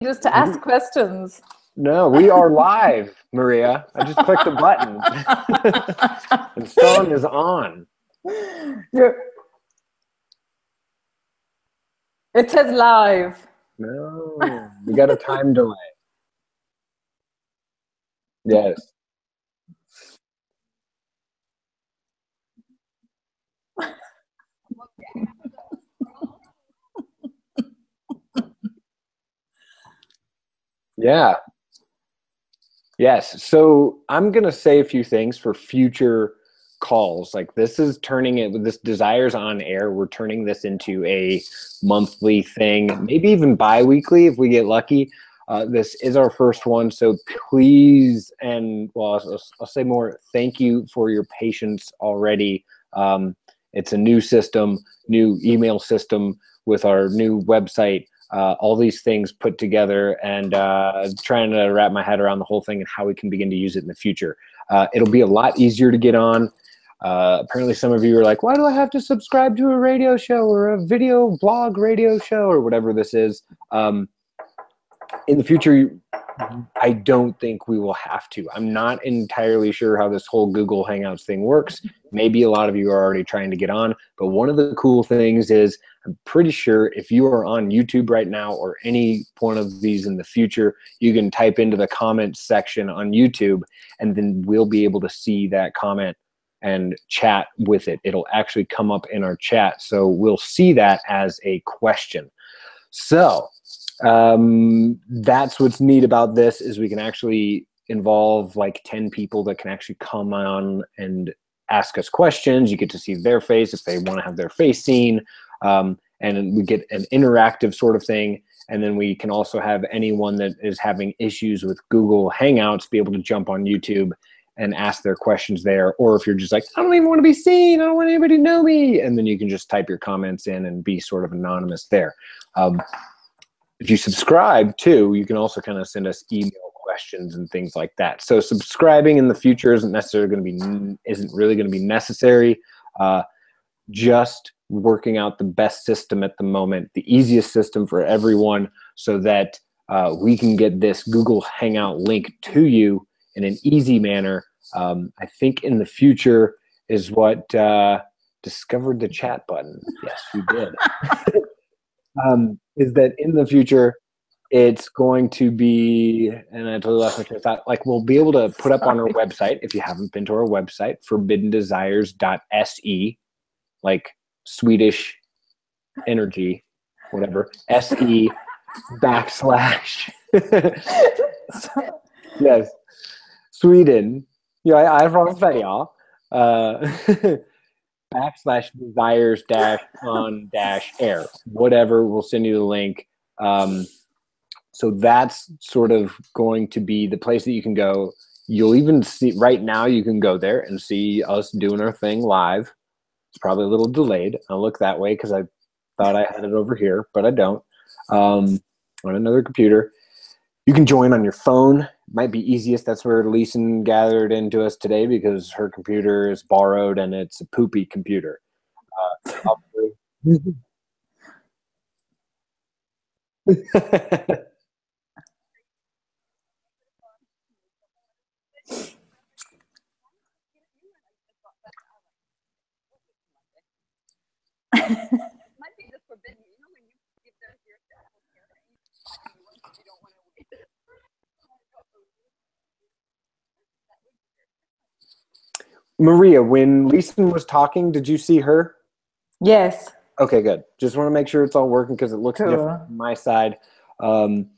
Just to ask questions. No, we are live, Maria. I just clicked a button. The song is on. It says live. No, we got a time delay. Yes. Yeah. Yes. So I'm going to say a few things for future calls. Like this is turning it with this Desires on Air. We're turning this into a monthly thing, maybe even bi-weekly if we get lucky. This is our first one. So please, and well, I'll say more. Thank you for your patience already. It's a new system, new email system with our new website. All these things put together and trying to wrap my head around the whole thing and how we can begin to use it in the future. It'll be a lot easier to get on. Apparently some of you are like, why do I have to subscribe to a radio show or a video blog radio show or whatever this is? In the future, I don't think we will have to. I'm not entirely sure how this whole Google Hangouts thing works. Maybe a lot of you are already trying to get on, but one of the cool things is I'm pretty sure if you are on YouTube right now or any one of these in the future, you can type into the comments section on YouTube and then we'll be able to see that comment and chat with it. It'll actually come up in our chat. So we'll see that as a question. So that's what's neat about this is we can actually involve like 10 people that can actually come on and ask us questions. You get to see their face if they want to have their face seen. And we get an interactive sort of thing. And then we can also have anyone that is having issues with Google Hangouts be able to jump on YouTube and ask their questions there. Or if you're just like, I don't even want to be seen, I don't want anybody to know me. And then you can just type your comments in and be sort of anonymous there. If you subscribe too, you can also kind of send us email questions and things like that. So subscribing in the future isn't really going to be necessary. Just working out the best system at the moment, the easiest system for everyone, so that we can get this Google Hangout link to you in an easy manner. I think in the future is what discovered the chat button. Yes, we did. Is that in the future it's going to be, and I totally lost my train of thought, like we'll be able to put up on our website, if you haven't been to our website, forbiddendesires.se, like Swedish energy, whatever, SE backslash. Yes, Sweden. Jag är från Sverige. Backslash desires dash on dash air, whatever, we'll send you the link. So that's sort of going to be the place that you can go. You'll even see right now, you can go there and see us doing our thing live. It's probably a little delayed. I'll look that way because I thought I had it over here, but I don't. On another computer. You can join on your phone. Might be easiest. That's where Leeson gathered into us today because her computer is borrowed and it's a poopy computer. Maria, when Leeson was talking, did you see her? Yes. Okay, good. Just want to make sure it's all working because it looks different on my side. And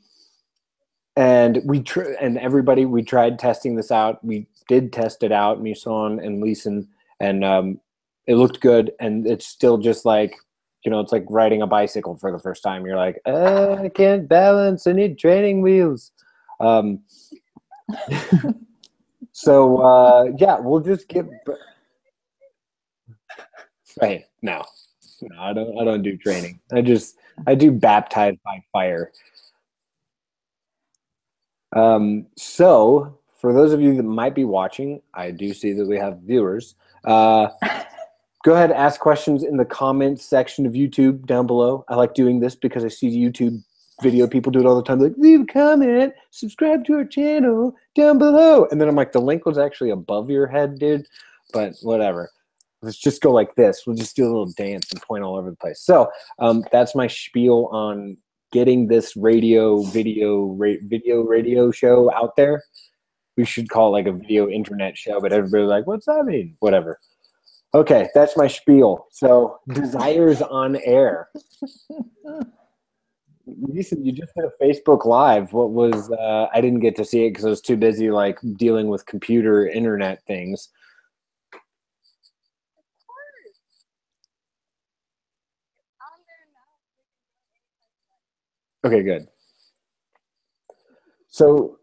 everybody, we tried testing this out. We did test it out, Muson and Leeson, and it looked good. And it's still just like, it's like riding a bicycle for the first time. You're like, I can't balance. I need training wheels. So yeah, we'll just get right now. No, I don't do training. I do baptized by fire. So for those of you that might be watching, I do see that we have viewers. Go ahead, ask questions in the comments section of YouTube down below. I like doing this because I see YouTube video people do it all the time. Like, leave a comment, subscribe to our channel down below. And then I'm like, the link was actually above your head, dude. But whatever. Let's just go like this. We'll just do a little dance and point all over the place. So that's my spiel on getting this radio show out there. We should call it like a video internet show, but everybody's like, what's that mean? Whatever. Okay, that's my spiel. So Desires on Air. Lisa, you just did a Facebook Live. What was I didn't get to see it because I was too busy like dealing with computer internet things. Okay, good. So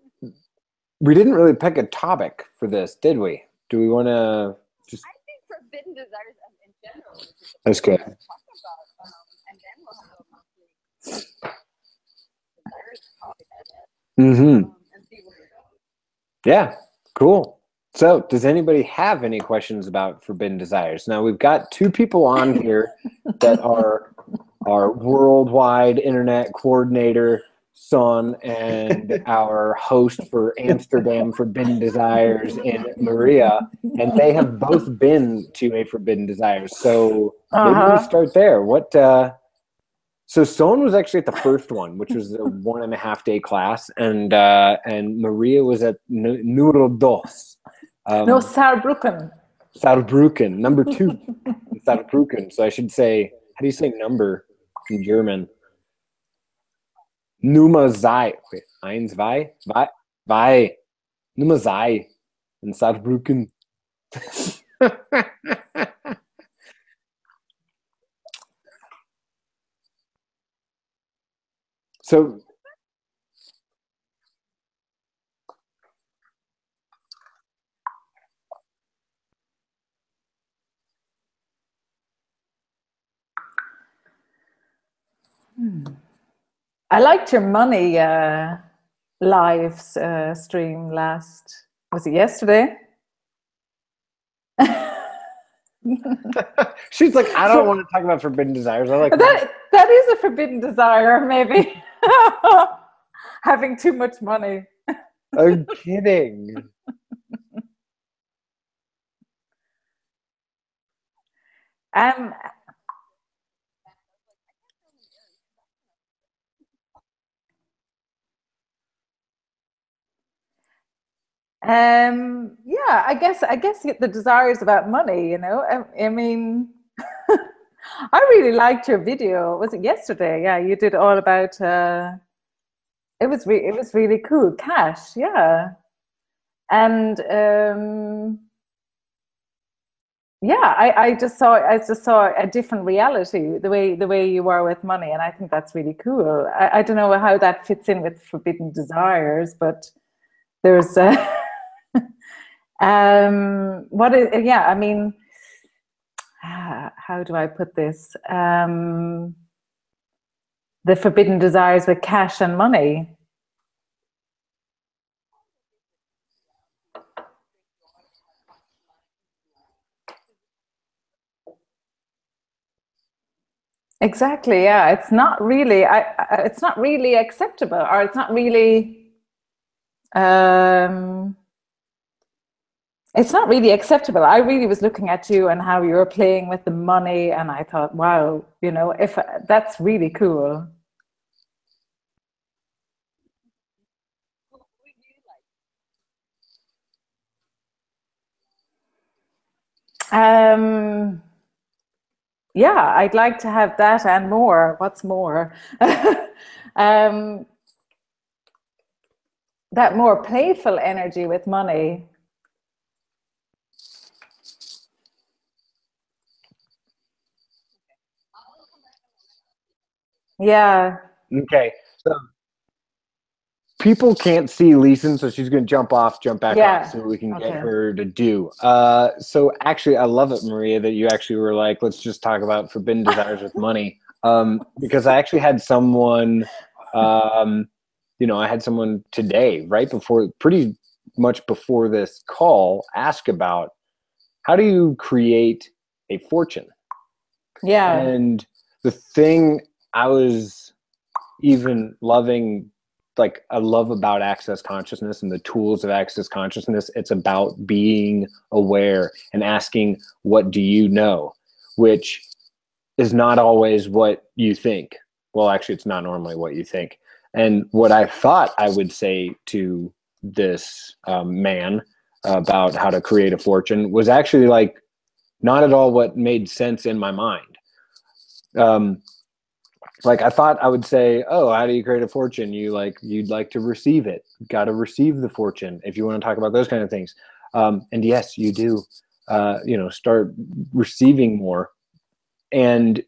we didn't really pick a topic for this, did we? Do we want to just? I think forbidden desires in general. That's good. Talk about, and then we'll have a monthly desires topic and see where it goes. Yeah, cool. So does anybody have any questions about forbidden desires? Now we've got two people on here that are our worldwide internet coordinator, Son, and our host for Amsterdam Forbidden Desires in Maria, and they have both been to a Forbidden Desires. So maybe we start there. What? So Son was actually at the first one, which was a 1.5 day class, and Maria was at Número dos. No, Saarbrücken. Saarbrücken, number 2. Saarbrücken. So I should say, how do you say number in German? Nummer sei. Wait, eins, zwei. Nummer sei in Saarbrücken. So I liked your money live stream last, was it yesterday? she's like, I don't want to talk about forbidden desires. I like that is a forbidden desire, maybe. Having too much money. I'm kidding. Yeah, I guess the desire is about money, you know. I mean, I really liked your video. Was it yesterday? Yeah, you did all about. It was really cool. Cash, yeah, and yeah, I just saw a different reality the way you are with money, and I think that's really cool. I don't know how that fits in with forbidden desires, but there's. What is, yeah, I mean, how do I put this? The forbidden desires with cash and money. Exactly, yeah. It's not really, it's not really acceptable, or it's not really, it's not really acceptable. I really was looking at you and how you were playing with the money, and I thought, wow, you know, if that's really cool. Yeah, I'd like to have that and more. What's more? That more playful energy with money. Yeah. Okay. So people can't see Leeson, so she's going to jump back Yeah. on so we can get Okay. her to do. So actually, I love it, Maria, that you actually were like, let's just talk about forbidden desires with money. Because I actually had someone, you know, I had someone today, right before, pretty much before this call, ask about how do you create a fortune? Yeah. And the thing I was, even loving, like I love about access consciousness and the tools of access consciousness, it's about being aware and asking, what do you know? Which is not always what you think. Well, actually, it's not normally what you think. And what I thought I would say to this man about how to create a fortune was actually like not at all what made sense in my mind. Like I thought I would say, oh, how do you create a fortune? You'd like to receive it. Got to receive the fortune if you want to talk about those kind of things. And yes, you do, start receiving more. And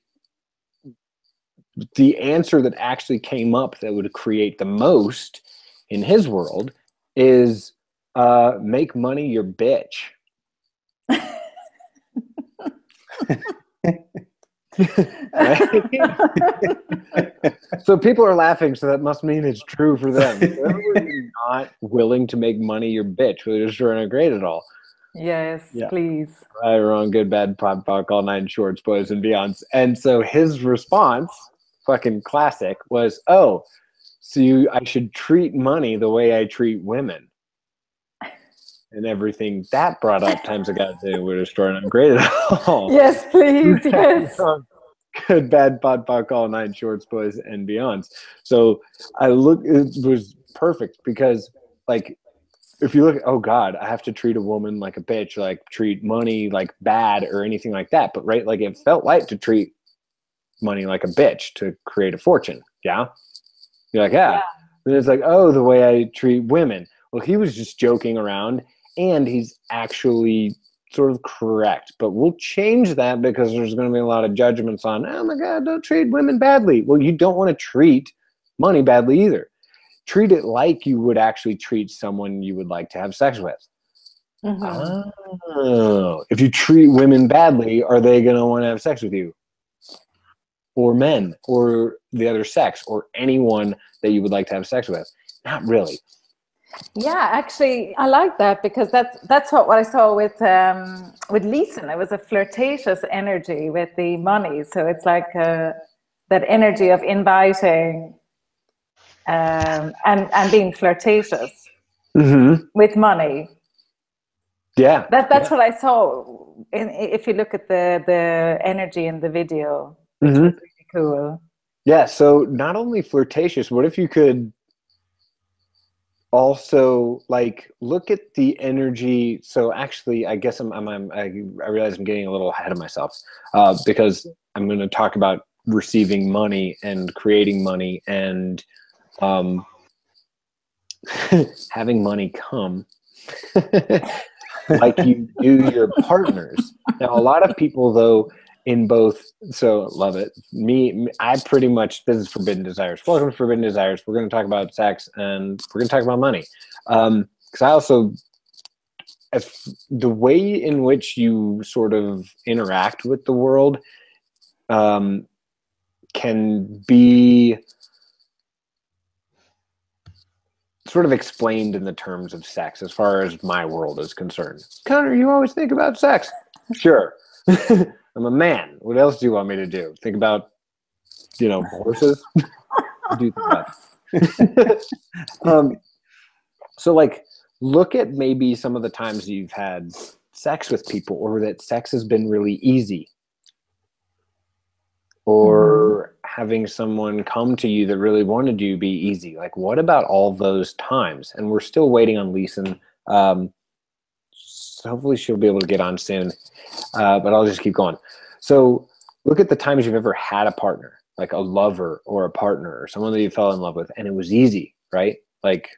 the answer that actually came up that would create the most in his world is make money your bitch. So people are laughing, so that must mean it's true for them. Whoever's not willing to make money your bitch, we're just trying to grade it all. Yes, Yeah. please. Right, wrong, good, bad, pop, pop, all nine shorts, boys and beyonds. And so his response, fucking classic, was, oh, so I should treat money the way I treat women. And everything that brought up times a goddamn we're destroying ungraded all. Yes, please. Yes. Good, bad, pod, poc, all nine shorts, boys and beyonds. So it was perfect because, like, if you look, oh God, I have to treat a woman like a bitch, like treat money like bad or anything like that. But right, like it felt right to treat money like a bitch to create a fortune. Yeah. You're like, yeah. And it's like, oh, the way I treat women. Well, he was just joking around. And he's actually sort of correct. But we'll change that because there's going to be a lot of judgments on, oh my God, don't treat women badly. Well, you don't want to treat money badly either. Treat it like you would actually treat someone you would like to have sex with. Mm-hmm. Oh, if you treat women badly, are they going to want to have sex with you? Or men, or the other sex, or anyone that you would like to have sex with? Not really. Yeah, actually, I like that because that's what I saw with Leeson. It was a flirtatious energy with the money. So it's like that energy of inviting and being flirtatious with money. Yeah, that's what I saw. If you look at the energy in the video, which was really cool. Yeah. So not only flirtatious, what if you could also like look at the energy? So actually, I guess I realize I'm getting a little ahead of myself because I'm going to talk about receiving money and creating money and having money come like you do your partners. Now, a lot of people though in both, so love it. I pretty much, this is Forbidden Desires. Welcome to Forbidden Desires. We're going to talk about sex and we're going to talk about money. Because I also, the way in which you sort of interact with the world can be sort of explained in the terms of sex as far as my world is concerned. Connor, you always think about sex. Sure. I'm a man. What else do you want me to do? Think about, horses? Do that. So like, look at maybe some of the times you've had sex with people or that sex has been really easy. Or having someone come to you that really wanted you to be easy. Like, what about all those times? And we're still waiting on Leeson. So hopefully she'll be able to get on soon. But I'll just keep going. So look at the times you've ever had a partner, like a lover or a partner or someone that you fell in love with, and it was easy, right? Like,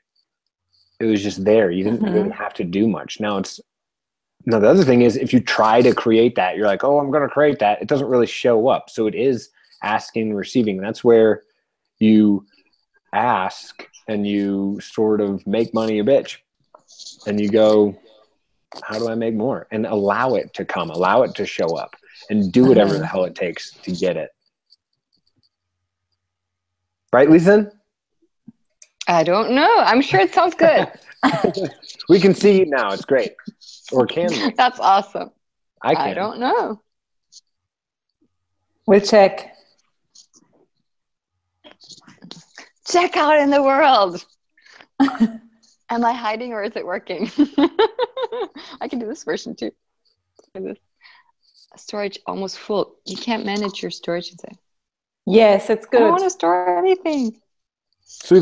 it was just there. You didn't really have to do much. Now, the other thing is if you try to create that, you're like, oh, I'm going to create that. It doesn't really show up. So it is asking and receiving. That's where you ask and you sort of make money a bitch. And you go, how do I make more? And allow it to come, allow it to show up, and do whatever the hell it takes to get it. Right, Leeson? I don't know. I'm sure it sounds good. We can see you now. It's great. Or can we? That's awesome. I don't know. We'll check. check out in the world. Am I hiding or is it working? I can do this version too. Storage almost full. You can't manage your storage inside. Yes, it's I don't good. want to store anything. So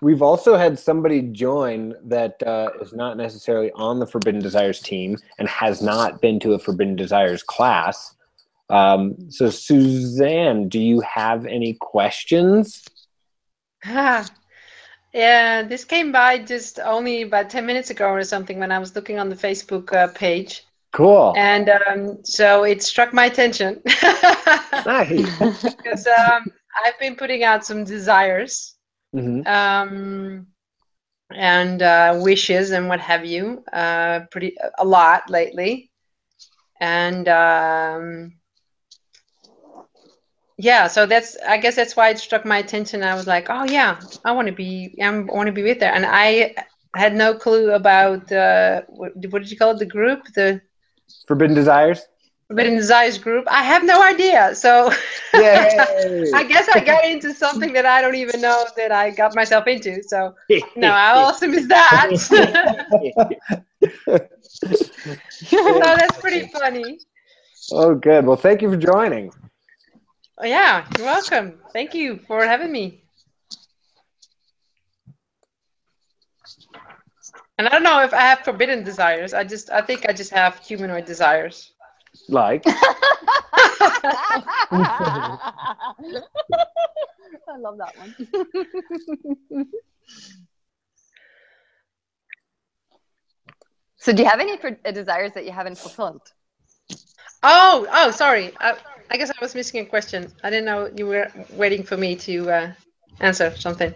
we've also had somebody join that is not necessarily on the Forbidden Desires team and has not been to a Forbidden Desires class. So Suzanne, do you have any questions? Yeah, this came by just only about 10 minutes ago or something when I was looking on the Facebook page. Cool. And so it struck my attention. Nice. Because I've been putting out some desires Mm-hmm. and wishes and what have you, a lot lately. And yeah, so I guess that's why it struck my attention. I was like, oh yeah, I want to be with there. And I had no clue about what did you call it? The group, the Forbidden Desires? Forbidden Desires group. I have no idea. So Yay! I guess I got into something that I don't even know that I got myself into. So no, how awesome is that? So that's pretty funny. Oh, good. Well, thank you for joining. Oh, yeah, you're welcome. Thank you for having me. And I don't know if I have forbidden desires. I think I just have humanoid desires. Like? I love that one. So do you have any desires that you haven't fulfilled? Oh, sorry. I guess I was missing a question. I didn't know you were waiting for me to answer something.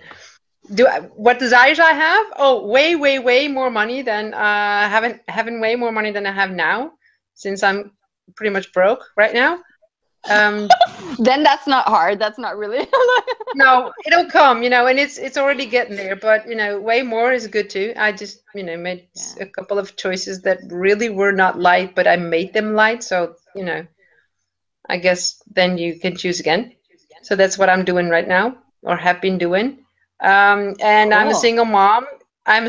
What desires I have? Oh, way more money than having way more money than I have now, since I'm pretty much broke right now. Then that's not hard. That's not really. No, it'll come, and it's already getting there. But way more is good too. I just made a couple of choices that really were not light, but I made them light. So I guess then you can choose again. So that's what I'm doing right now, or have been doing. And Cool. I'm a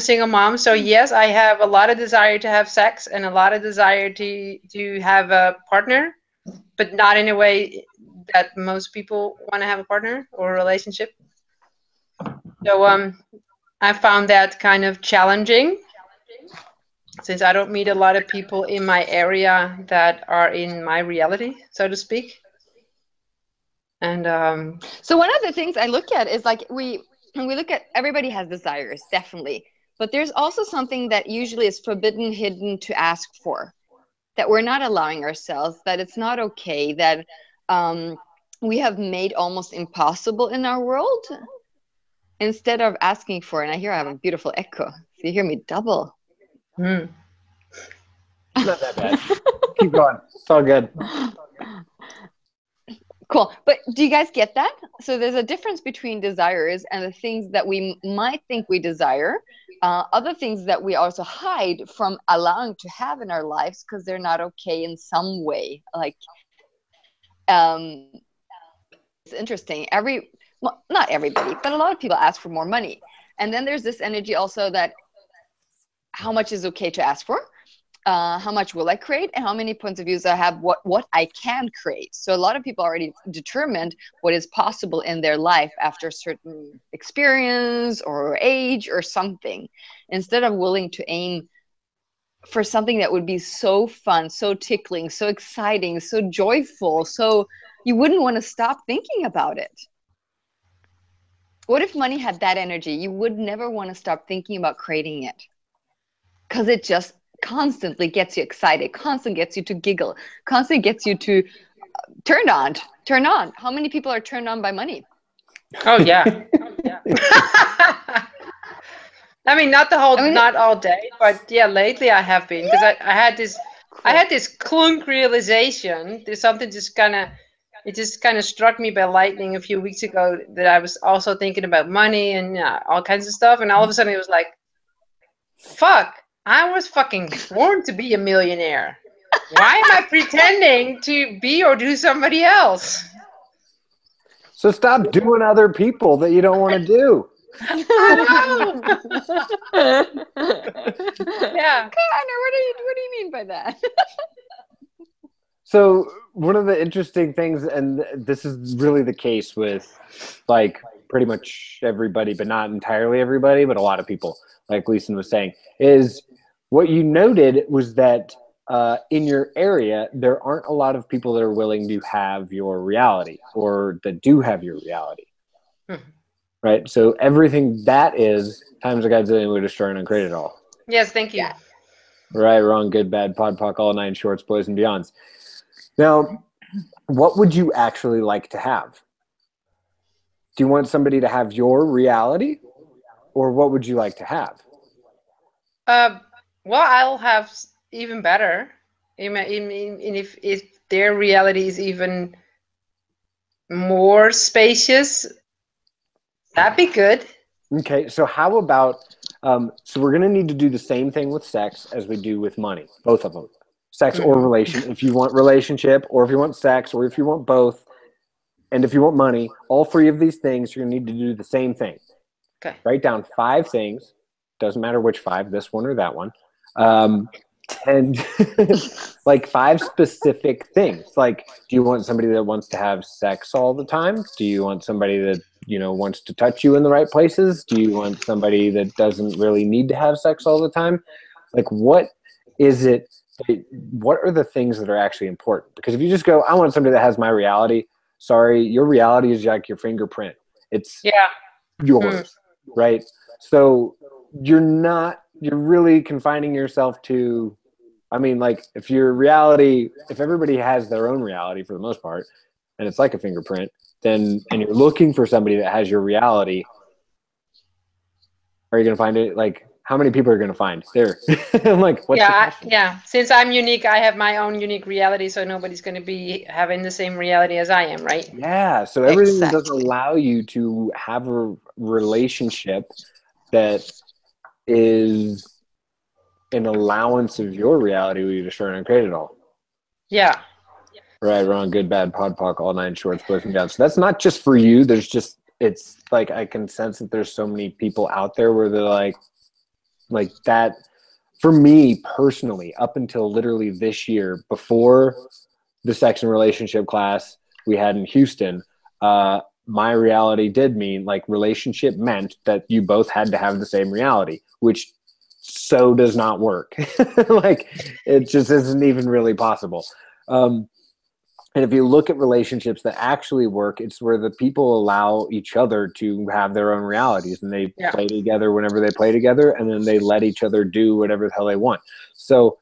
single mom. So yes, I have a lot of desire to have sex and a lot of desire to have a partner, but not in a way that most people want to have a partner or a relationship. So I found that kind of challenging, since I don't meet a lot of people in my area that are in my reality, so to speak. And so one of the things I look at is like when we look at, everybody has desires, definitely, but there's also something that usually is forbidden, hidden to ask for, that we're not allowing ourselves, that it's not okay, that we have made almost impossible in our world instead of asking for. And I have a beautiful echo, so you hear me double. It's not that bad. Keep going. It's all good. Cool. But do you guys get that? So there's a difference between desires and the things that we might think we desire, other things that we also hide from allowing to have in our lives because they're not okay in some way. Like, it's interesting. Well, not everybody, but a lot of people ask for more money. And then there's this energy also that how much is okay to ask for? How much will I create, and how many points of views I have, what I can create. So a lot of people already determined what is possible in their life after a certain experience or age or something, instead of willing to aim for something that would be so fun, so tickling, so exciting, so joyful, so you wouldn't want to stop thinking about it. What if money had that energy? You would never want to stop thinking about creating it, because it just constantly gets you excited, constantly gets you to giggle, constantly gets you to turn on. How many people are turned on by money? Oh yeah. I mean, not all day, but yeah, lately I have been, because I had this clunk realization. There's something just kind of struck me by lightning a few weeks ago, that I was also thinking about money and all kinds of stuff, and all of a sudden it was like, fuck, I was fucking born to be a millionaire. Why am I pretending to be or do somebody else? So stop doing other people that you don't want to do. Yeah. Connor, what do you mean by that? So one of the interesting things, and this is really the case with like pretty much everybody, but not entirely everybody, but a lot of people, like Leeson was saying, is what you noted was that in your area, there aren't a lot of people that are willing to have your reality or that do have your reality. Right? So everything that is times a godzillion would destroy and uncreate it all. Yes, thank you. Yeah. Right, wrong, good, bad, pod, poc, all nine shorts, boys and beyonds. Now, what would you actually like to have? Do you want somebody to have your reality, or what would you like to have? Well, I'll have even better. If their reality is even more spacious, that'd be good. Okay, so how about, so we're going to need to do the same thing with sex as we do with money, both of them. Sex or relation, if you want relationship, or if you want sex, or if you want both, and if you want money, all three of these things, you're going to need to do the same thing. Okay. Write down 5 things. Doesn't matter which 5, this one or that one. And like 5 specific things. Like, do you want somebody that wants to have sex all the time? Do you want somebody that, you know, wants to touch you in the right places? Do you want somebody that doesn't really need to have sex all the time? Like, what is it? What are the things that are actually important? Because if you just go, I want somebody that has my reality. Sorry, your reality is like your fingerprint. It's yours, right? So you're really confining yourself to, I mean, like if your reality, if everybody has their own reality for the most part, and it's like a fingerprint, then, and you're looking for somebody that has your reality, are you going to find it? Like, how many people are going to find there? I'm like, what's the question? Yeah. Since I'm unique, I have my own unique reality, so nobody's going to be having the same reality as I am, right? Yeah. So everything does Exactly. allow you to have a relationship that is an allowance of your reality where you destroy and create it all. Yeah. Right, wrong, good, bad, pod, poc, all nine shorts, boys and down. So that's not just for you. There's just, it's like, I can sense that there's so many people out there where they're like that. For me personally, up until literally this year, before the sex and relationship class we had in Houston, my reality did mean, like, relationship meant that you both had to have the same reality, which so does not work. Like, it just isn't even really possible. And if you look at relationships that actually work, it's where the people allow each other to have their own realities, and they play together whenever they play together, and then they let each other do whatever the hell they want. So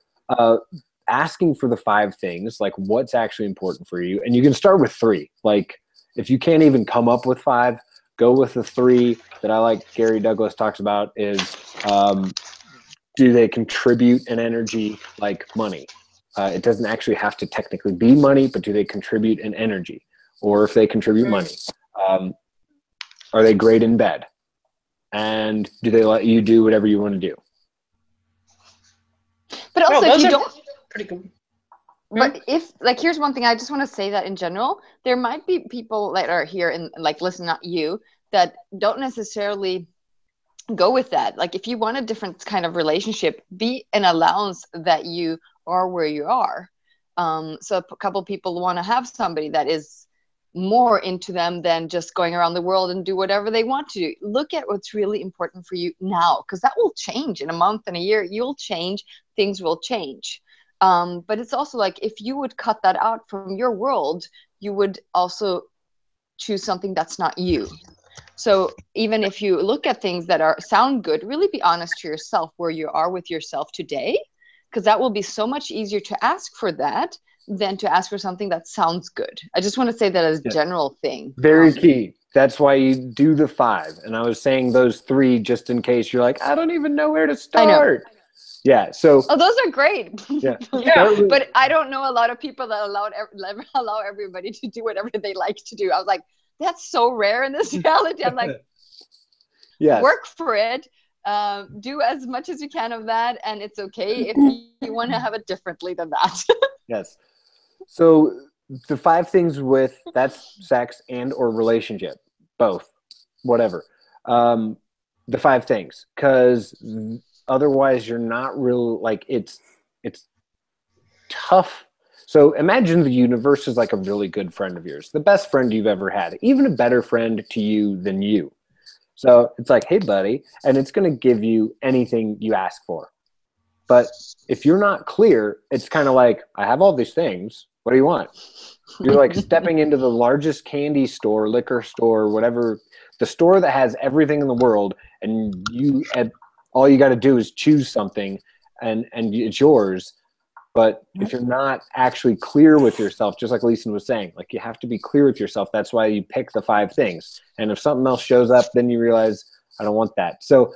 asking for the 5 things, like what's actually important for you, and you can start with 3. Like, if you can't even come up with 5, go with the 3 that I like Gary Douglas talks about is, do they contribute an energy like money? It doesn't actually have to technically be money, but do they contribute an energy? Or if they contribute money, are they great in bed? And do they let you do whatever you want to do? But also, if you don't, pretty good. but if, like, here's one thing I just want to say, that in general, there might be people that are here and like listen, not you, that don't necessarily go with that. Like, if you want a different kind of relationship, be an allowance that you are where you are. So a couple people want to have somebody that is more into them than just going around the world and do whatever they want to do. Look at what's really important for you now, because that will change in a month and a year. You'll change, things will change. But it's also like, if you would cut that out from your world, you would also choose something that's not you. So even if you look at things that sound good, really be honest to yourself where you are with yourself today, because that will be so much easier to ask for that than to ask for something that sounds good. I just want to say that as a general thing. Very key. That's why you do the 5. And I was saying those 3 just in case you're like, I don't even know where to start. I know. Yeah. So. Oh, those are great. Yeah. But I don't know a lot of people that allow everybody to do whatever they like to do. I was like, that's so rare in this reality. I'm like, work for it. Do as much as you can of that, and it's okay if you want to have it differently than that. Yes. So the 5 things with that's sex and or relationship, both, whatever. The 5 things, because otherwise you're not real, like it's tough. So imagine the universe is like a really good friend of yours, the best friend you've ever had, even a better friend to you than you. So it's like, hey buddy, and it's going to give you anything you ask for. But if you're not clear, it's kind of like, I have all these things. What do you want? You're like stepping into the largest candy store, liquor store, whatever, the store that has everything in the world, and all you got to do is choose something, and it's yours. But if you're not actually clear with yourself, just like Lisa was saying, like you have to be clear with yourself. That's why you pick the 5 things. And if something else shows up, then you realize, I don't want that. So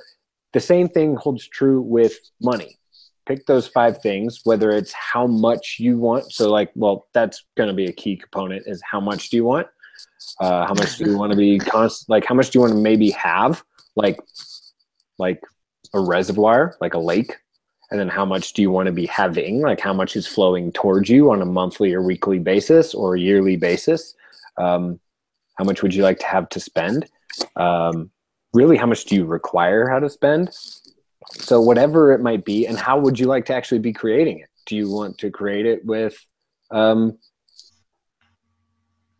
the same thing holds true with money. Pick those 5 things, whether it's how much you want. So like, well, that's going to be a key component, is how much do you want? How much do you want to be constant? Like how much do you want to maybe have? Like a reservoir, like a lake. And then how much do you want to be having? Like how much is flowing towards you on a monthly or weekly basis or a yearly basis? How much would you like to have to spend? Really, how much do you require how to spend? So whatever it might be, and how would you like to actually be creating it? Do you want to create it with, I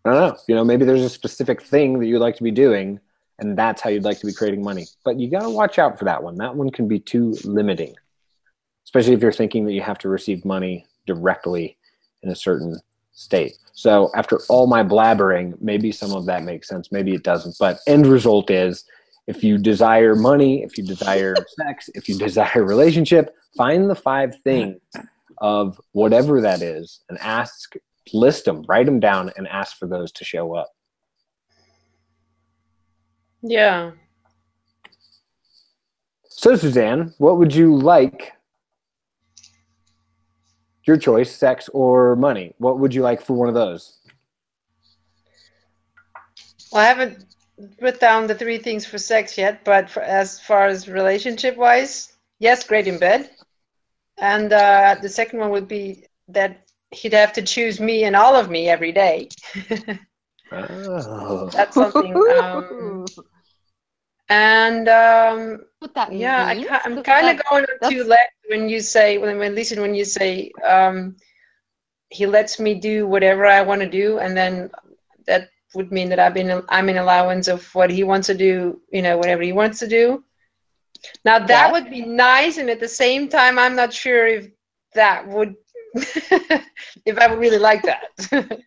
don't know, maybe there's a specific thing that you'd like to be doing, and that's how you'd like to be creating money. But you got to watch out for that one. That one can be too limiting, especially if you're thinking that you have to receive money directly in a certain state. So after all my blabbering, maybe some of that makes sense, maybe it doesn't. But end result is, if you desire money, if you desire sex, if you desire relationship, find the 5 things of whatever that is and list them, write them down, and ask for those to show up. Yeah. So Suzanne, what would you like? Your choice, sex or money. What would you like for one of those? Well, I haven't put down the 3 things for sex yet, but as far as relationship-wise, yes, great in bed. And the second one would be that he'd have to choose me and all of me every day. Oh. That's something. And What that yeah, means? I'm kind of going on 2 legs when you say, when you say he lets me do whatever I want to do, and then that would mean that I'm in allowance of what he wants to do, whatever he wants to do. Now that would be nice, and at the same time, I'm not sure if that would, if I would really like that.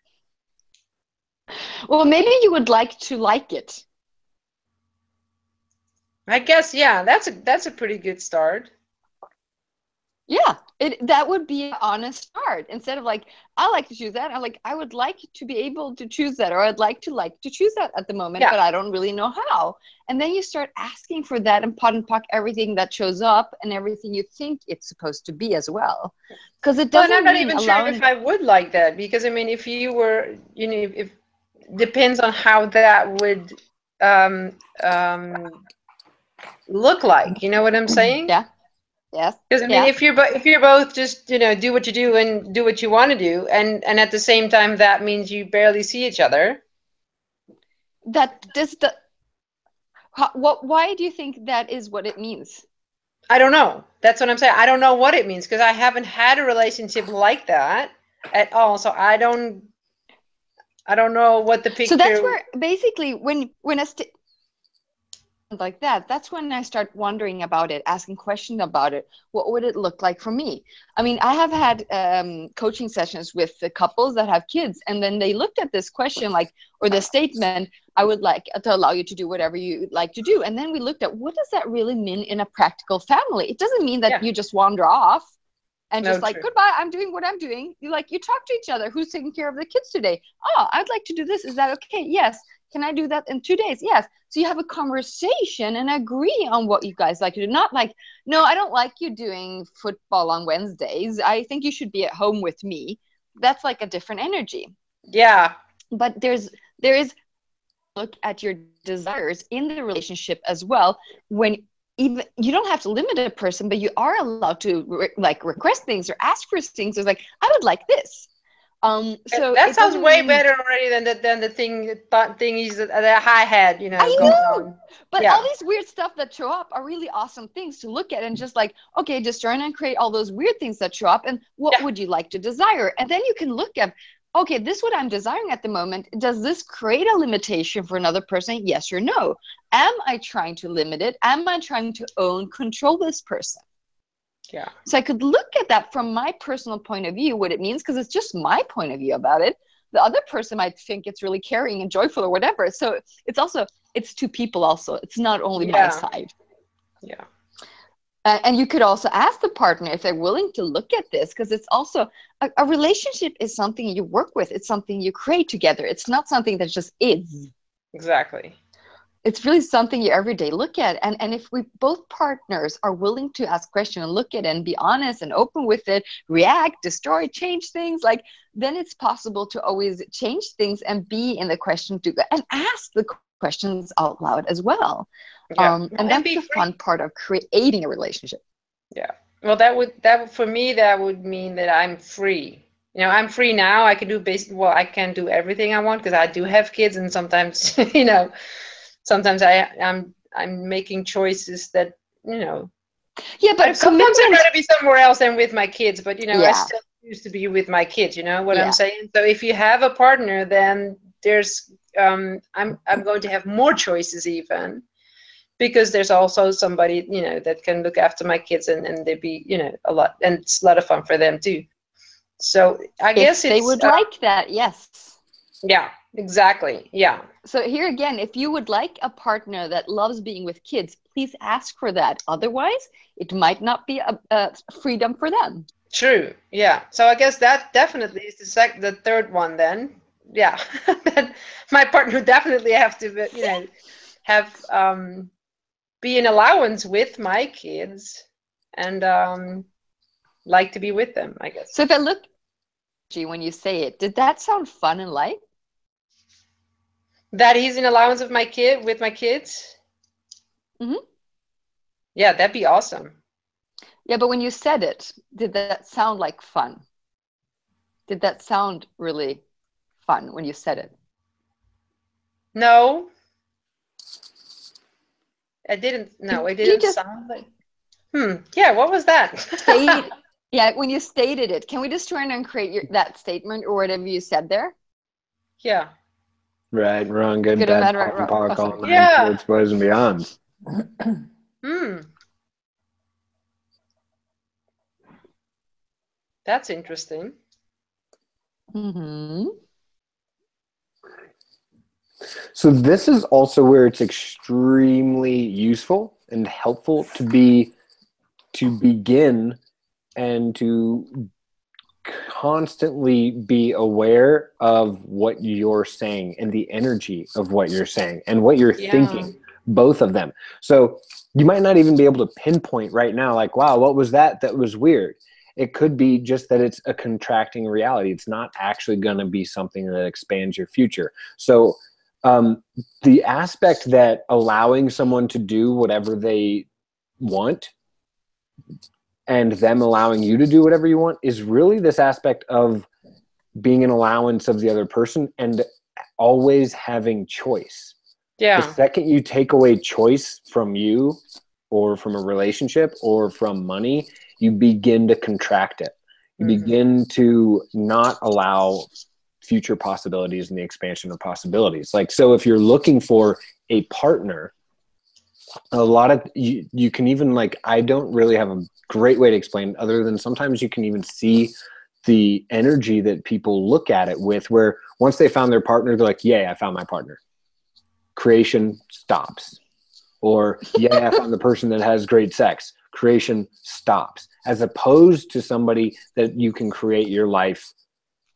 Well, maybe you would like to like it. I guess, yeah, that's a pretty good start. Yeah, that would be an honest start. Instead of like, I like to choose that, I would like to be able to choose that, or I'd like to choose that at the moment, but I don't really know how. And then you start asking for that and pot and pock everything that shows up and everything you think it's supposed to be as well. Because it doesn't. Well, I'm not even sure if I would like that, because if you were, if depends on how that would look like. You know what I'm saying? Yeah. Yes. Because if you're both just do what you do and do what you want to do, and at the same time that means you barely see each other. Why do you think that is what it means? I don't know. That's what I'm saying. I don't know what it means, because I haven't had a relationship like that at all. So I don't know what the picture. So that's where basically when like that's when I start wondering about it, asking questions about it. What would it look like for me? I have had coaching sessions with the couples that have kids, and then they looked at this question or the statement, I would like to allow you to do whatever you like to do. And then we looked at, what does that really mean in a practical family? It doesn't mean that you just wander off and just goodbye, I'm doing what I'm doing. You talk to each other. Who's taking care of the kids today? Oh, I'd like to do this. Is that okay? Yes. Can I do that in 2 days? Yes. So you have a conversation and agree on what you guys like to do. Not like, no, I don't like you doing football on Wednesdays. I think you should be at home with me. That's like a different energy. Yeah. But there is look at your desires in the relationship as well. When even you don't have to limit a person, but you are allowed to request things or ask for things. It's like, I would like this. So That it sounds doesn't way mean better already than the thingies that I had, I going know. on. But Yeah. all these weird stuff that show up are really awesome things to look at and just like, okay, just trying to create all those weird things that show up and what Yeah. would you like to desire? And then you can look at, okay, this is what I'm desiring at the moment. Does this create a limitation for another person? Yes or no? Am I trying to limit it? Am I trying to control this person? Yeah. So I could look at that from my personal point of view, what it means, because it's just my point of view about it. The other person might think it's really caring and joyful or whatever. So it's two people also. It's not only my Yeah. side. Yeah. And you could also ask the partner if they're willing to look at this, because it's also a relationship is something you work with. It's something you create together. It's not something that just is. Exactly. It's really something you every day look at. And if we both partners are willing to ask questions and look at it and be honest and open with it, react, destroy, change things, like then it's possible to always change things and be in the question to and ask the questions out loud as well. Yeah. And that's be the free. fun part of creating a relationship. Yeah. Well, that for me, that would mean that I'm free. I'm free now. I can do I can do everything I want because I do have kids, and sometimes, sometimes I'm making choices that, Yeah, but sometimes I'd commitment. rather be somewhere else than with my kids, but I Yeah. still choose to be with my kids. You know what Yeah. I'm saying? So if you have a partner, then there's I'm going to have more choices even, because there's also somebody that can look after my kids, and they'd be a lot, and it's a lot of fun for them too. So I guess If they would like that, yes. Yeah, exactly. Yeah. So here again, if you would like a partner that loves being with kids, please ask for that. Otherwise, it might not be a freedom for them. True. Yeah. So I guess that definitely is the third one then. Yeah. That my partner definitely have to, have be an allowance with my kids, and like to be with them, I guess. So if I look, when you say it, did that sound fun and light? That he's an allowance of with my kids. Mm-hmm. Yeah, that'd be awesome. Yeah, but when you said it, did that sound like fun? Did that sound really fun when you said it? No, I didn't. No, it didn't sound like. Yeah, what was that? Yeah, when you stated it, can we just try and create that statement or whatever you said there? Yeah. Right, wrong, good, bad, right, POC, all awesome. nine, Yeah. shorts, boys, and beyonds. That's interesting. Mm-hmm. So this is also where it's extremely useful and helpful to begin and to constantly be aware of what you're saying and the energy of what you're saying and what you're thinking, both of them. So you might not even be able to pinpoint right now, like, wow, what was that was weird? It could be just that it's a contracting reality. It's not actually going to be something that expands your future. So the aspect that allowing someone to do whatever they want and them allowing you to do whatever you want is really this aspect of being an allowance of the other person and always having choice. Yeah. The second you take away choice from you or from a relationship or from money, you begin to contract it. You begin to not allow future possibilities and the expansion of possibilities. Like, so if you're looking for a partner, a lot of you can even, like, I don't really have a great way to explain other than sometimes you can even see the energy that people look at it with, where once they found their partner, they're like, yay, I found my partner. Creation stops. Or, yay, I found the person that has great sex. Creation stops. As opposed to somebody that you can create your life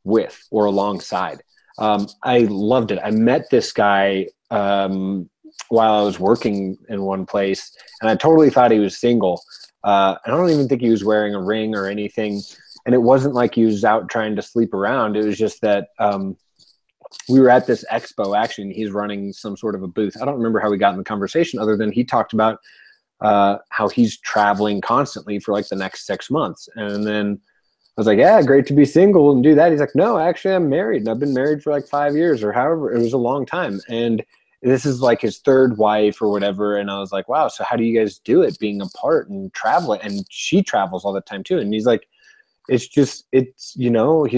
with or alongside. I loved it. I met this guy while I was working in one place, and I totally thought he was single. I don't even think he was wearing a ring or anything, and it wasn't like he was out trying to sleep around. It was just that we were at this expo, actually, and he's running some sort of a booth. I don't remember how we got in the conversation other than he talked about how he's traveling constantly for like the next 6 months. And then was like, yeah, great to be single and do that. He's like, no, actually, I'm married, and I've been married for like 5 years or however. It was a long time, and this is like his third wife or whatever. And I was like, wow, so how do you guys do it being apart and traveling? And she travels all the time too. And he's like, he's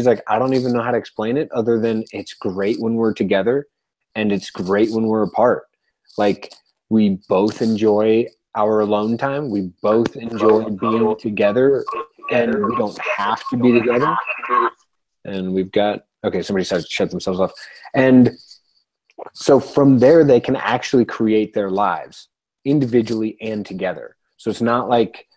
like, I don't even know how to explain it other than it's great when we're together and it's great when we're apart. Like, we both enjoy our alone time. We both enjoy being together, and we don't have to be together. And we've got, okay, somebody shut themselves off. And so from there, they can actually create their lives individually and together. So it's not like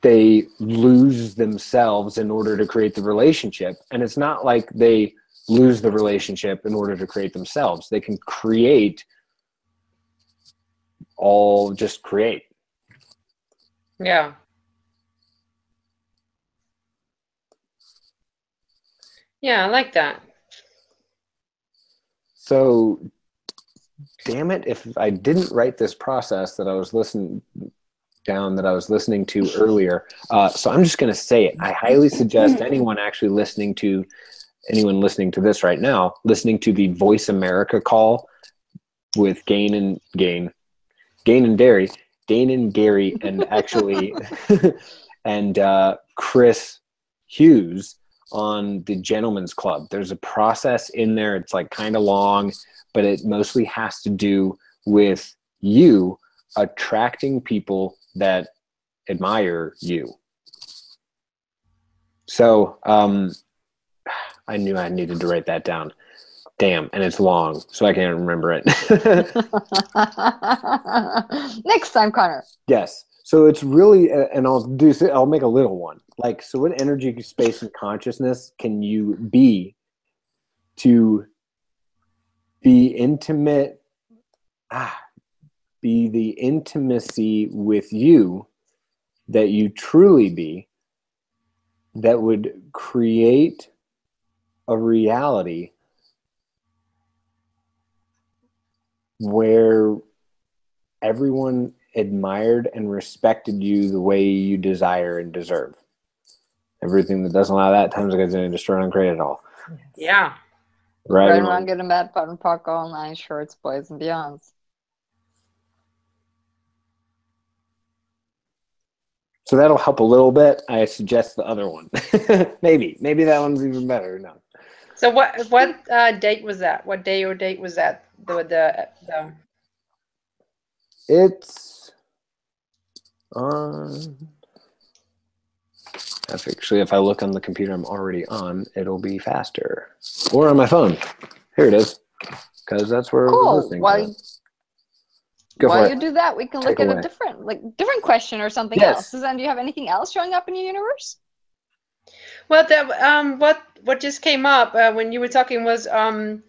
they lose themselves in order to create the relationship. And it's not like they lose the relationship in order to create themselves. They can create just create. Yeah. Yeah, I like that. So, damn it, if I didn't write this process that I was listening to earlier. So I'm just going to say it. I highly suggest anyone listening to this right now, listening to the Voice America call with Dane and Gary, and actually, and Chris Hughes on the Gentleman's Club. There's a process in there. It's like kind of long, but it mostly has to do with you attracting people that admire you. So I knew I needed to write that down. Damn, and it's long, so I can't remember it. Next time, Connor. Yes. So it's really, and I'll make a little one. Like, so what energy, space, and consciousness can you be to be intimate, be the intimacy with you that you truly be, that would create a reality where everyone admired and respected you the way you desire and deserve. Everything that doesn't allow that times against and destroy and create it all. Yeah. Right. Wrong, good and bad, pot and pock, all nine shorts, boys and beyonds. So that'll help a little bit. I suggest the other one. Maybe that one's even better. No. So what date was that? What day or date was that? The It's on. Actually, if I look on the computer I'm already on, it'll be faster. Or on my phone. Here it is. Because that's where we're listening. While you do that, we can look at a different question or something else. Suzanne, do you have anything else showing up in your universe? Well, what just came up when you were talking was I'd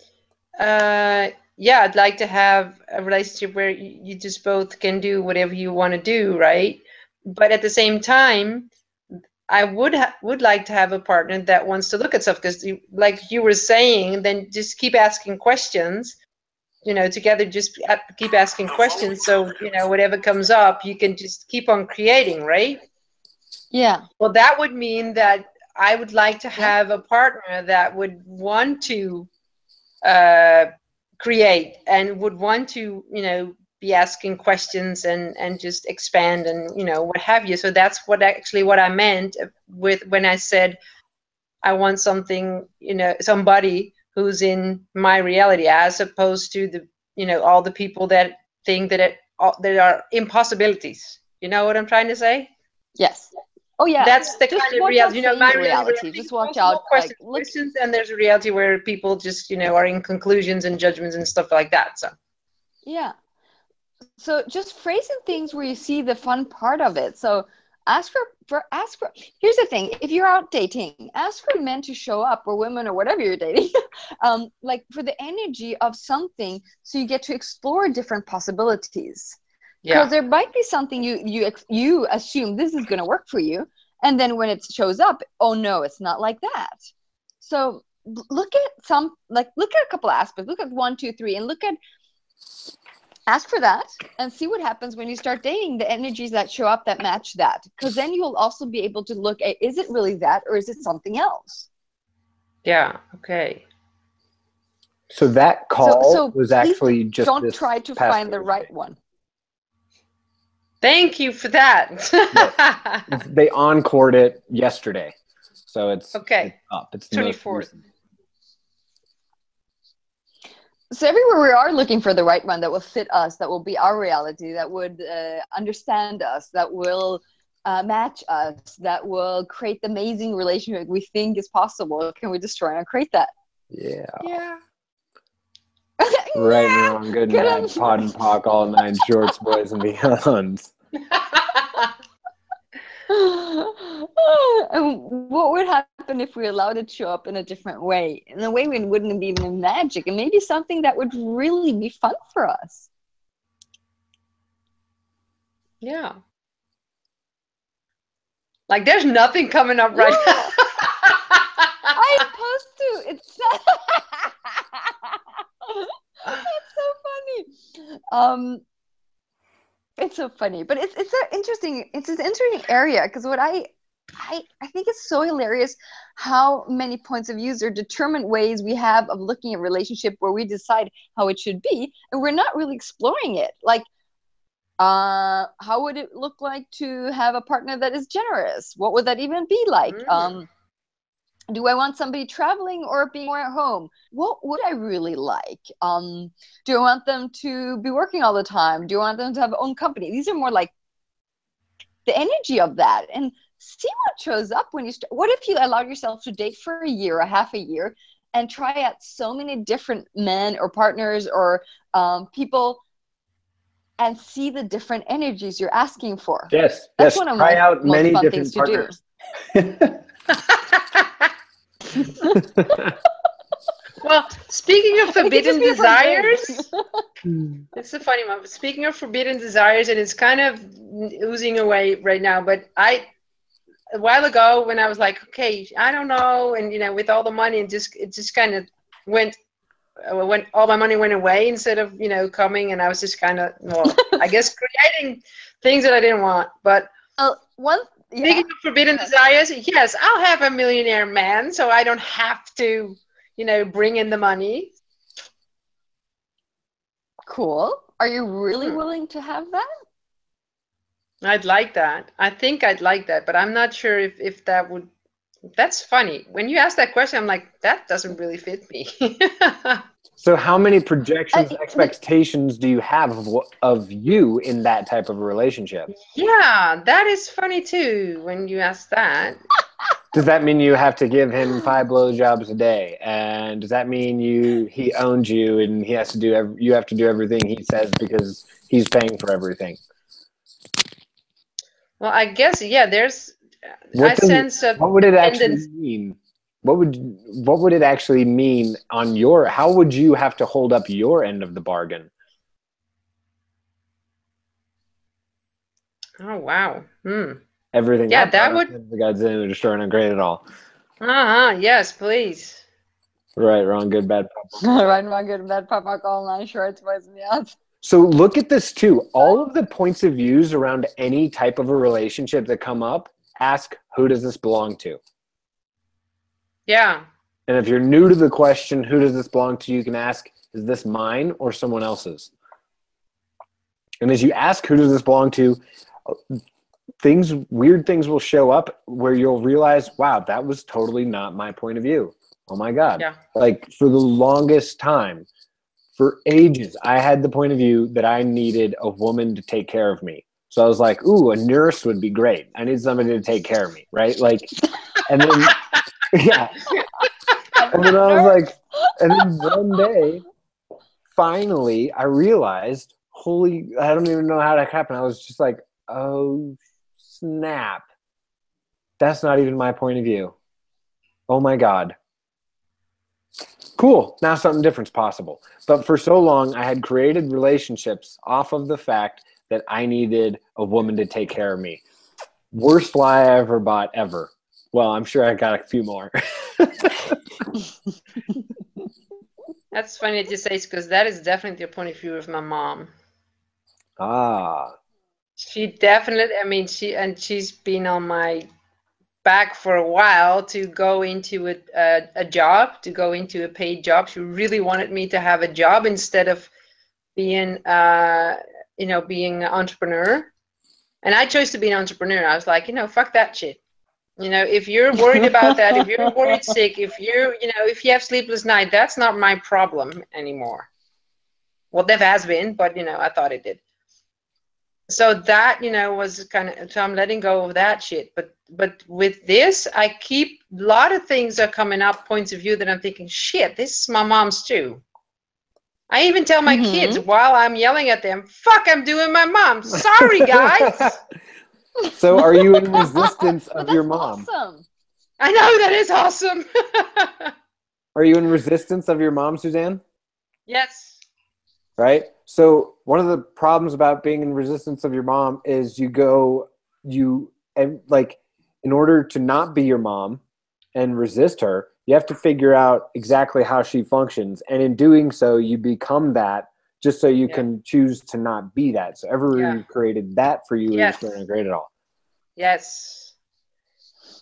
like to have a relationship where you just both can do whatever you want to do, right? But at the same time, I would like to have a partner that wants to look at stuff, because like you were saying, then just keep asking questions, together, just keep asking questions. So, whatever comes up, you can just keep on creating, right? Yeah. Well, that would mean that I would like to have a partner that would want to create and would want to, be asking questions and just expand and, what have you. So that's what I meant with when I said I want something, somebody who's in my reality, as opposed to all the people that think that there are impossibilities. You know what I'm trying to say? Yes. Oh yeah. That's the kind of reality. My reality. Just watch out. Questions, and there's a reality where people just, are in conclusions and judgments and stuff like that. So. Yeah. So just phrasing things where you see the fun part of it. So ask for. Here's the thing: if you're out dating, ask for men to show up, or women, or whatever you're dating, like for the energy of something, so you get to explore different possibilities. Because there might be something you assume this is going to work for you, and then when it shows up, oh no, it's not like that. So look at a couple aspects. Look at 1, 2, 3, and look at Ask for that and see what happens when you start dating the energies that show up that match that. Because then you'll also be able to look at, is it really that or is it something else? Yeah. Okay. So that call So was please actually just don't this try to past find the Thursday. right one. Thank you for that. They encored it yesterday, so it's Okay. up. It's the most 24th. recent. So everywhere we are looking for the right one that will fit us, that will be our reality, that would understand us, that will match us, that will create the amazing relationship we think is possible. Can we destroy and create that? Yeah. Yeah. Right and wrong, good and Good bad, on- pod and pock, all nine shorts, boys and beyonds. And what would happen if we allowed it to show up in a different way? In a way we wouldn't be even magic, and maybe something that would really be fun for us. Yeah. Like there's nothing coming up right Yeah. now. I'm supposed to. It's it's so funny. It's so funny, but it's so interesting. It's an interesting area because what I think it's so hilarious how many points of views or determined ways we have of looking at relationship where we decide how it should be, and we're not really exploring it. Like, how would it look like to have a partner that is generous? What would that even be like? Do I want somebody traveling or being more at home? What would I really like? Do I want them to be working all the time? Do I want them to have their own company? These are more like the energy of that. And see what shows up when you start. What if you allowed yourself to date for a year, a half a year, and try out so many different men or partners or people and see the different energies you're asking for? Yes, That's yes. one of Try my out most many fun different things to do. partners. Well, speaking of It could just forbidden be for good. desires, it's a funny one. Speaking of forbidden desires, and it's kind of oozing away right now, but a while ago when I was like, okay, I don't know, and with all the money, and it just kind of went when all my money went away instead of coming, and I was just kind of, well, I guess creating things that I didn't want. But speaking of forbidden desires, yes, I'll have a millionaire man, so I don't have to bring in the money. Cool. Are you really willing to have that? I'd like that. I think I'd like that, but I'm not sure if that would. That's funny. When you ask that question, I'm like, that doesn't really fit me. So how many projections, expectations do you have of you in that type of a relationship? Yeah, that is funny too when you ask that. Does that mean you have to give him 5 blowjobs a day? And does that mean he owns you and you have to do everything he says because he's paying for everything? Well, I guess, yeah, there's What would it actually dependence. mean? What would it actually mean on how would you have to hold up your end of the bargain? Oh, wow. Everything. Yeah, that would. The Godzilla destroying not great at all. Yes, please. Right, wrong, good, bad, pop. Right, wrong, good, bad, pop, all nine shorts, boys and beyond. So look at this too. All of the points of views around any type of a relationship that come up, ask, who does this belong to? Yeah. And if you're new to the question, who does this belong to, you can ask, is this mine or someone else's? And as you ask, who does this belong to, weird things will show up where you'll realize, wow, that was totally not my point of view. Oh my God. Yeah. Like for the longest time, for ages, I had the point of view that I needed a woman to take care of me. So I was like, ooh, a nurse would be great. I need somebody to take care of me, right? Like, and then, yeah. And then I was like, and then one day, finally, I realized, I don't even know how that happened. I was just like, oh, snap. That's not even my point of view. Oh my God. Cool. Now something different's possible. But for so long, I had created relationships off of the fact that I needed a woman to take care of me. Worst fly I ever bought ever. Well, I'm sure I got a few more. That's funny that you say, because that is definitely the point of view of my mom. Ah, She definitely, I mean, she's been on my back for a while to go into a job, to go into a paid job. She really wanted me to have a job instead of being, being an entrepreneur. And I chose to be an entrepreneur. I was like, fuck that shit. If you're worried about that, if you're worried sick, if you have sleepless night, that's not my problem anymore. Well, that has been, but I thought it did. So that was kind of, so I'm letting go of that shit. But with this, I keep a lot of things are coming up, points of view that I'm thinking, shit, this is my mom's too. I even tell my kids while I'm yelling at them, fuck, I'm doing my mom. Sorry, guys. so are you in resistance of your mom? Awesome. I know, that is awesome. Are you in resistance of your mom, Suzanne? Yes. Right? So one of the problems about being in resistance of your mom is in order to not be your mom and resist her, you have to figure out exactly how she functions. And in doing so, you become that just so you can choose to not be that. So everyone created that for you is going to grade it all. Yes.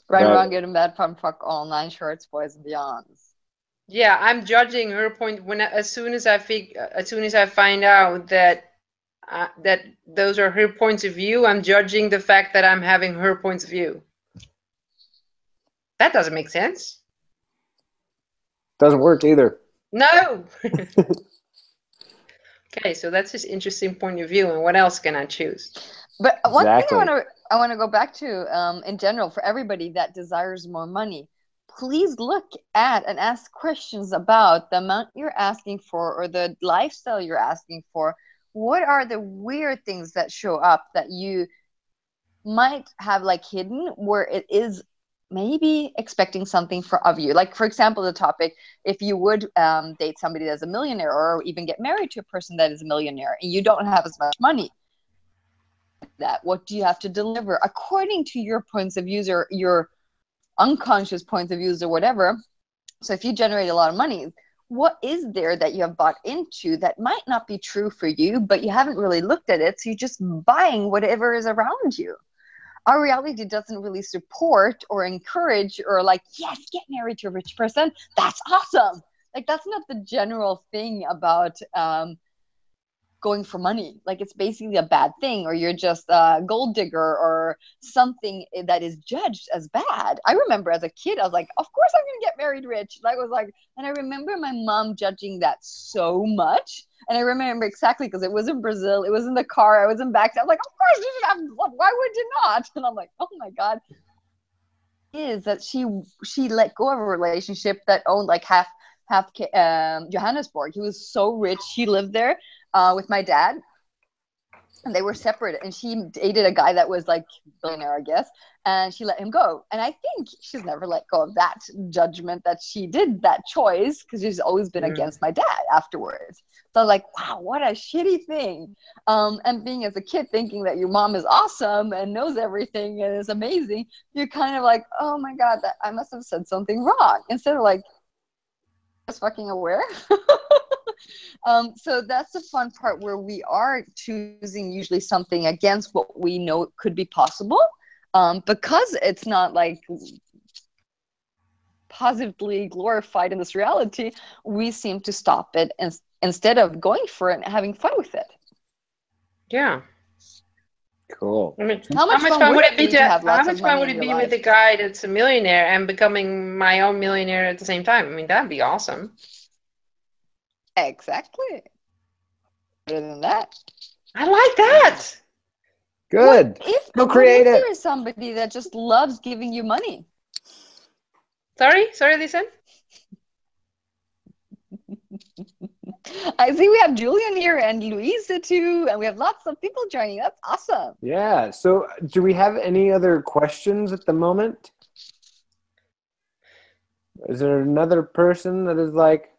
Right, wrong, good and bad, fun, fuck, all, 9 shorts, boys and beyonds. Yeah, I'm judging her point as soon as I find out that those are her points of view. I'm judging the fact that I'm having her points of view. That doesn't make sense. Doesn't work either. No. Okay, so that's his interesting point of view. And what else can I choose? But one thing I want to go back to, in general, for everybody that desires more money, please look at and ask questions about the amount you're asking for or the lifestyle you're asking for. What are the weird things that show up that you might have like hidden, where it is maybe expecting something of you? Like, for example, the topic, if you would date somebody that's a millionaire, or even get married to a person that is a millionaire, and you don't have as much money, what do you have to deliver according to your points of views or your unconscious points of views or whatever? So if you generate a lot of money, what is there that you have bought into that might not be true for you, but you haven't really looked at it, so you're just buying whatever is around you? Our reality doesn't really support or encourage or like, yes, get married to a rich person, that's awesome. Like, that's not the general thing about going for money. Like, it's basically a bad thing, or you're just a gold digger or something that is judged as bad. I remember as a kid, I was like, of course I'm gonna get married rich. Like, I was like, and I remember my mom judging that so much. And I remember exactly, because it was in Brazil, it was in the car, I was in back, I was like, of course you should have, why would you not? And I'm like, oh my God. Is that she let go of a relationship that owned like half Johannesburg. He was so rich. He lived there with my dad, and they were separate, and she dated a guy that was like billionaire, I guess, and she let him go. And I think she's never let go of that judgment that she did that choice, because she's always been against my dad afterwards. So I was like, wow, what a shitty thing. And being as a kid thinking that your mom is awesome and knows everything and is amazing, you're kind of like, oh my God, that I must have said something wrong, instead of like, just fucking aware. So that's the fun part, where we are choosing usually something against what we know could be possible, because it's not like positively glorified in this reality. We seem to stop it instead of going for it and having fun with it. Yeah. Cool. I mean, how much fun would it be with a guy that's a millionaire and becoming my own millionaire at the same time? I mean, that'd be awesome. Exactly. Better than that. I like that. Good. Go create it. There is somebody that just loves giving you money. Sorry, Lisa. I see we have Julian here and Louisa too, and we have lots of people joining. That's awesome. Yeah. So do we have any other questions at the moment? Is there another person that is like...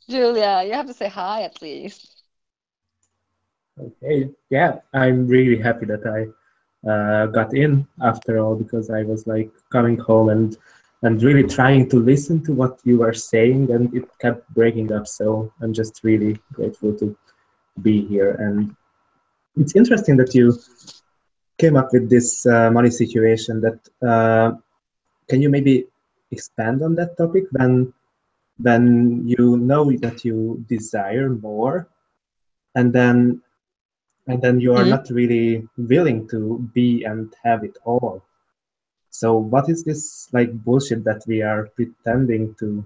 Julia, you have to say hi at least. Okay. Yeah, I'm really happy that I got in after all, because I was like coming home and really trying to listen to what you were saying, and it kept breaking up. So I'm just really grateful to be here. And it's interesting that you came up with this money situation. That can you maybe expand on that topic when you know that you desire more, and then you are not really willing to be and have it all. So what is this like bullshit that we are pretending to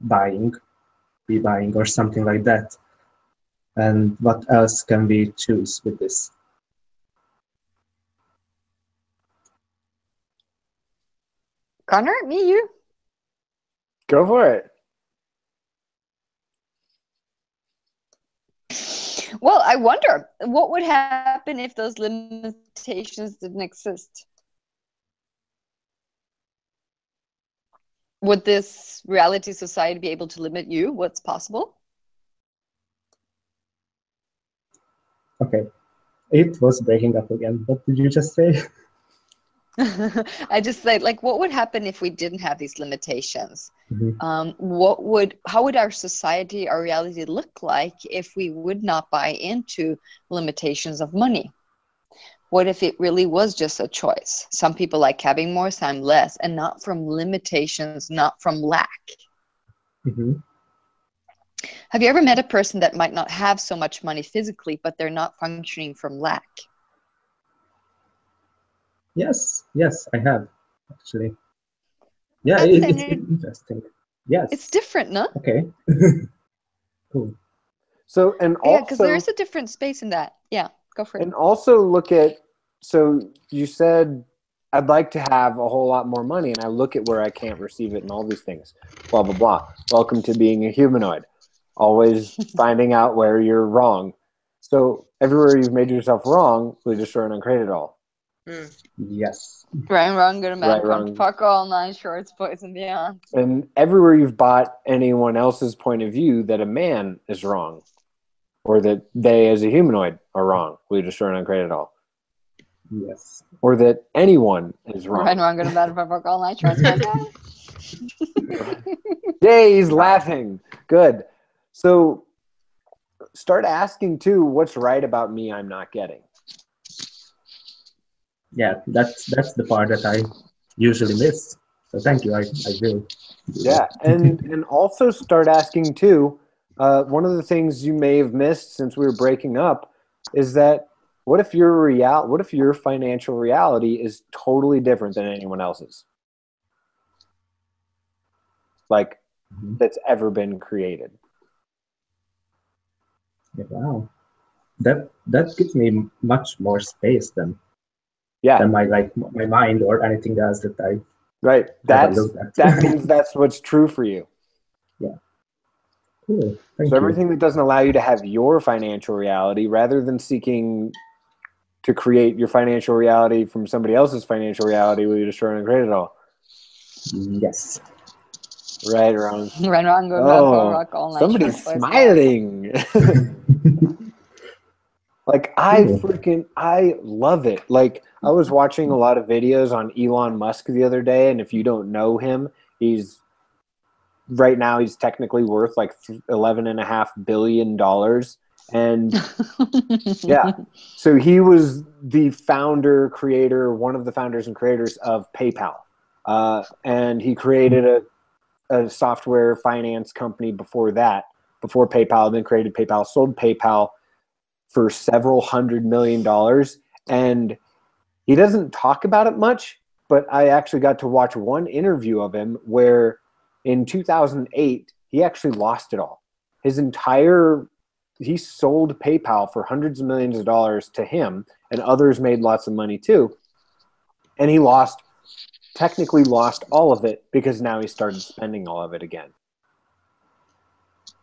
be buying or something like that? And what else can we choose with this? Connor, me, you? Go for it. Well, I wonder what would happen if those limitations didn't exist. Would this reality society be able to limit you? What's possible? Okay, it was breaking up again. What did you just say? I just said, like, what would happen if we didn't have these limitations? Mhm. How would our society, our reality look like if we would not buy into limitations of money? What if it really was just a choice? Some people like having more, some less, and not from limitations, not from lack. Mhm. Have you ever met a person that might not have so much money physically, but they're not functioning from lack? Yes, I have actually. Yeah, That's it's interesting. Yes. It's different, no? Okay. Cool. So, and Yeah, because there also, is a different space in that. Yeah, go for it. and also look at, so you said, I'd like to have a whole lot more money, and I look at where I can't receive it and all these things, blah, blah, blah. Welcome to being a humanoid. Always finding out where you're wrong. So everywhere you've made yourself wrong, we destroy and uncreate it all. Yes. Right, wrong, good and bad, Right, wrong. fuck all, nine shorts, boys and beyond. And everywhere you've bought anyone else's point of view that a man is wrong, or that they as a humanoid are wrong, we destroy and uncreate it all. Yes. Or that anyone is wrong. Right, wrong, good and bad, fuck all, nine shorts, boys and beyond. Yay, he's laughing. Good. So start asking too, what's right about me I'm not getting? Yeah, that's the part that I usually miss. So thank you. I will. Yeah, and also start asking too. One of the things you may have missed since we were breaking up is that what if your financial reality is totally different than anyone else's? Like that's ever been created. Yeah, wow. That gives me much more space than my mind or anything else that I right. looked at. That means that's what's true for you. Yeah. Cool. Thank So you. everything that doesn't allow you to have your financial reality, rather than seeking to create your financial reality from somebody else's financial reality, will you destroy and create it all? Yes. Right, wrong. Right, wrong, good and bad, fuck all, nine Somebody's shorts, boys and beyond. smiling. Like I love it. Like I was watching a lot of videos on Elon Musk the other day, and if you don't know him, right now he's technically worth like $11.5 billion. And yeah, so he was the one of the founders and creators of PayPal. And he created a software finance company before PayPal, then created PayPal, sold PayPal for several $100 million. And he doesn't talk about it much, but I actually got to watch one interview of him where in 2008, he actually lost it all. He sold PayPal for hundreds of millions of dollars to him, and others made lots of money too. And he technically lost all of it because now he started spending all of it again.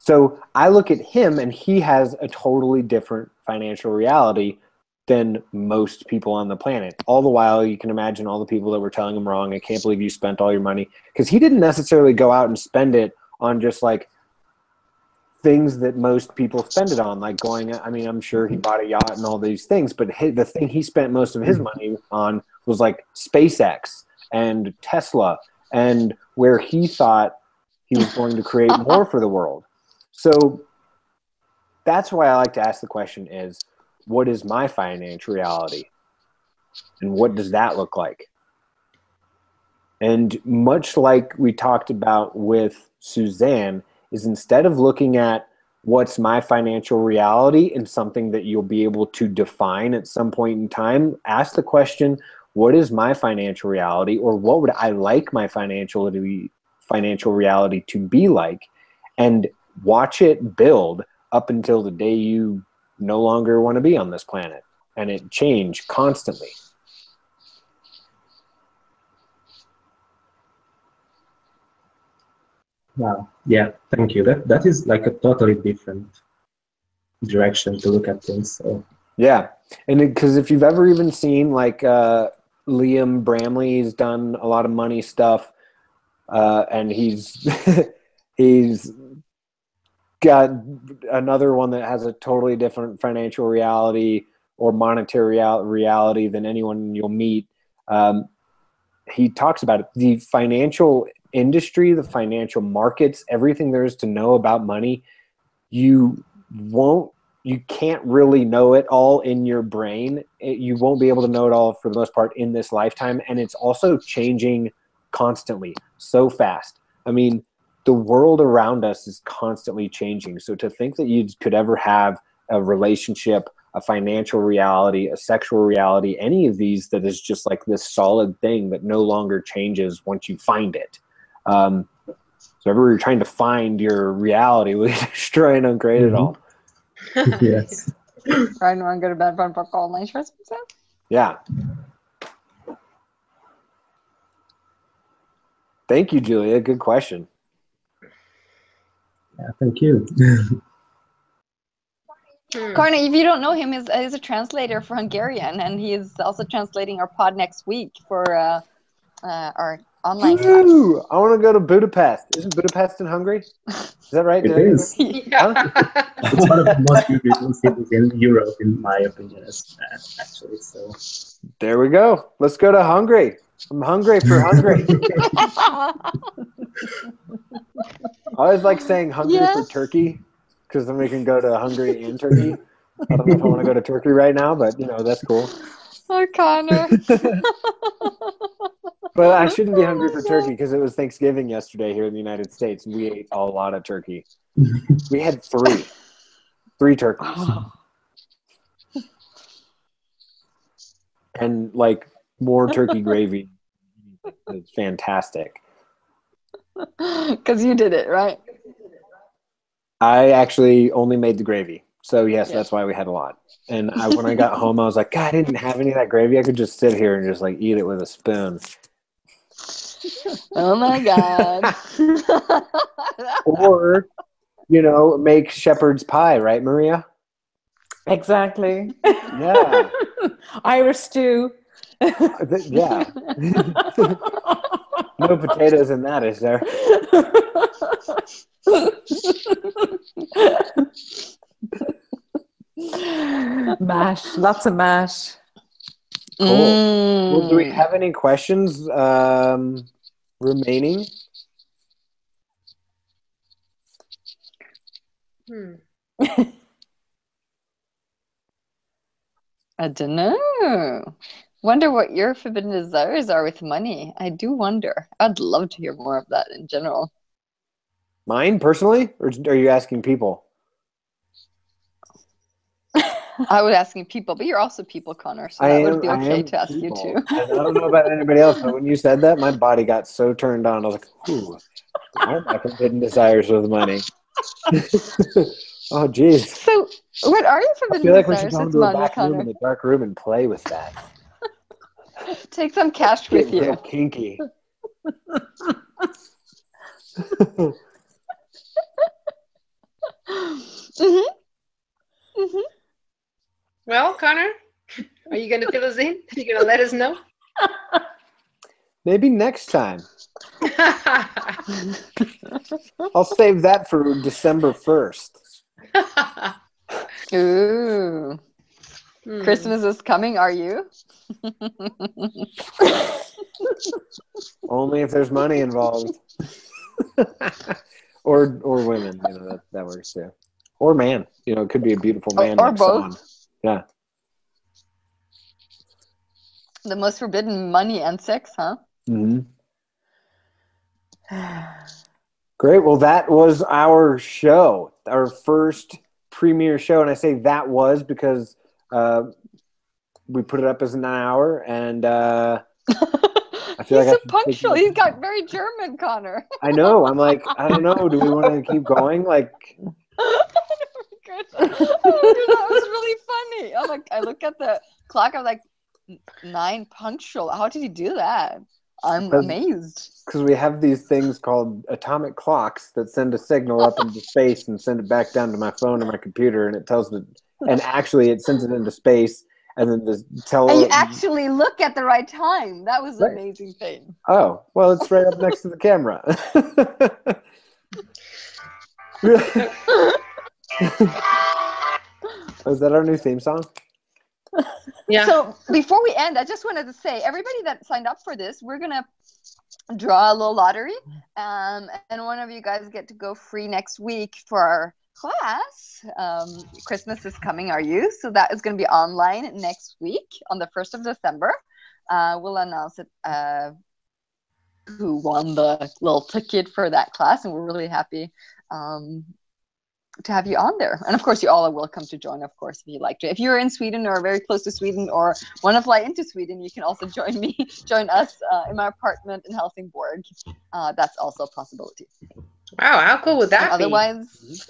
So I look at him and he has a totally different financial reality than most people on the planet. All the while, you can imagine all the people that were telling him wrong. I can't believe you spent all your money. Because he didn't necessarily go out and spend it on just like things that most people spend it on, like I'm sure he bought a yacht and all these things, but the thing he spent most of his money on was like SpaceX and Tesla, and where he thought he was going to create more for the world. So that's why I like to ask the question is, what is my financial reality? And what does that look like? And much like we talked about with Suzanne, is instead of looking at what's my financial reality and something that you'll be able to define at some point in time, ask the question, what is my financial reality, or what would I like my financial reality to be like, and watch it build up until the day you no longer want to be on this planet, and it change constantly. Wow. Yeah. Thank you. That is like a totally different direction to look at things. So Yeah, and because if you've ever even seen like Liam Bramley's done a lot of money stuff, and he's he's got another one that has a totally different financial reality or monetary reality than anyone you'll meet. He talks about it. The financial industry, the financial markets, everything there is to know about money, you can't really know it all in your brain. You won't be able to know it all for the most part in this lifetime. And it's also changing constantly, so fast. I mean, the world around us is constantly changing. So to think that you could ever have a relationship, a financial reality, a sexual reality, any of these that is just like this solid thing that no longer changes once you find it. So everywhere you're trying to find your reality, we destroy and upgrade it all. yes. Right, you want to go to bed for online shorts? Yeah. Thank you, Julia. Good question. Yeah, thank you. Karna, if you don't know him, he's a translator for Hungarian, and he is also translating our pod next week for our online class. Woo! I want to go to Budapest. Isn't Budapest in Hungary? Is that right? It is. Yeah. It's one of the most beautiful cities in Europe, in my opinion, actually. So There we go. Let's go to Hungary. I'm hungry for Hungary. I always like saying Hungary for Turkey, because then we can go to Hungary and Turkey. I don't know if I want to go to Turkey right now, but that's cool. Oh, Connor. But I shouldn't be hungry for turkey because it was Thanksgiving yesterday here in the United States, and we ate a lot of turkey. We had three turkeys. And like more turkey gravy. It's fantastic. Because you did it, right? I actually only made the gravy. So yes, that's why we had a lot. And when I got home, I was like, God, I didn't have any of that gravy. I could just sit here and just like eat it with a spoon. Oh my God. Or, make shepherd's pie, right, Maria? Exactly. Yeah. Irish stew. Yeah. No potatoes in that, is there? Mash. Lots of mash. Cool. Well, do we have any questions remaining? I don't know. Wonder what your forbidden desires are with money. I do wonder. I'd love to hear more of that in general. Mine personally, or are you asking people? I was asking people, but you're also people, Connor, so that would be okay to ask you too. And I don't know about anybody else, but when you said that, my body got so turned on. I was like, ooh, I'm not forbidden desires with money. Oh, geez. So, what are your forbidden I feel like we desires should go with into a money, back room Connor? in the dark room and play with that. Take some cash with Get real you. kinky. Well, Connor, are you going to fill us in? Are you going to let us know? Maybe next time. I'll save that for December 1st. Ooh. Christmas is coming, are you? Only if there's money involved. or women, that works too. Or man. You know, it could be a beautiful man or like both. Son. Yeah. The most forbidden money and sex, huh? Mm-hmm. Great. Well, that was our show, our first premiere show. And I say that was because we put it up as an hour, and I feel He's like so punctual. He's got very German, Connor. I know. I'm like, I don't know. Do we want to keep going? Like, Oh my God, that was really funny. I look at the clock. I'm like, 9 punctual. How did he do that? I'm amazed. Because we have these things called atomic clocks that send a signal up into space and send it back down to my phone or my computer, and it tells me. And actually, it sends it into space, and then And you actually look at the right time. That was an amazing thing. Oh, well, it's right up next to the camera. Is that our new theme song? Yeah. So before we end, I just wanted to say, everybody that signed up for this, we're going to draw a little lottery. And one of you guys get to go free next week for our class. Christmas is coming, our youth. So that is going to be online next week on the 1st of December. We'll announce it, who won the little ticket for that class. And we're really happy to have you on there. And of course, you all are welcome to join, of course, if you'd like to. If you're in Sweden or very close to Sweden or want to fly into Sweden, you can also join us in my apartment in Helsingborg. That's also a possibility. Wow, how cool would that be? Otherwise,